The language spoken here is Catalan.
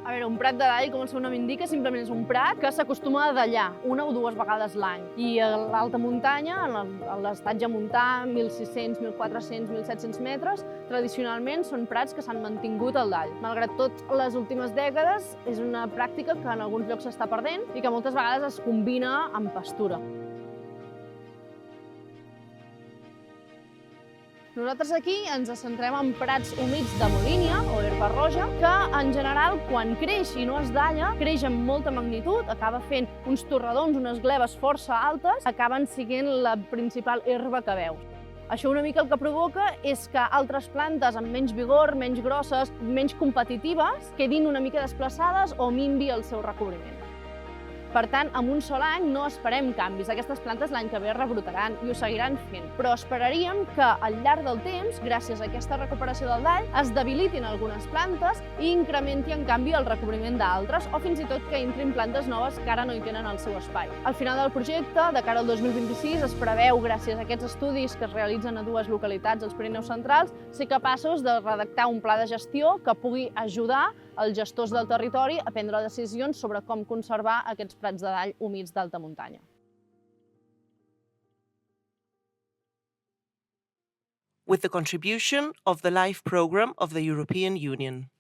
A veure, un prat de dall, com el seu nom indica, simplement és un prat que s'acostuma a dallar una o dues vegades l'any. I a l'alta muntanya, a l'estatge montà, 1.600, 1.400, 1.700 metres, tradicionalment són prats que s'han mantingut al dall. Malgrat tot, les últimes dècades és una pràctica que en alguns llocs s'està perdent i que moltes vegades es combina amb pastura. Nosaltres aquí ens centrem en prats humits de molínia o herba roja, que en general quan creix i no es dalla, creix amb molta magnitud, acaba fent uns torredons, unes gleves força altes, acaben sent la principal herba que veus. Això una mica el que provoca és que altres plantes amb menys vigor, menys grosses, menys competitives, quedin una mica desplaçades o minvi el seu recobriment. Per tant, en un sol any no esperem canvis. Aquestes plantes l'any que ve rebrotaran i ho seguiran fent. Però esperaríem que al llarg del temps, gràcies a aquesta recuperació del dall, es debilitin algunes plantes i incrementi, en canvi, el recobriment d'altres o fins i tot que entrin plantes noves que ara no hi tenen el seu espai. Al final del projecte, de cara al 2026, es preveu, gràcies a aquests estudis que es realitzen a dues localitats als Pirineus Centrals, ser capaços de redactar un pla de gestió que pugui ajudar els gestors del territori a prendre decisions sobre com conservar aquests prats de dall humits d'alta muntanya. With the contribution of the LIFE program of the European Union.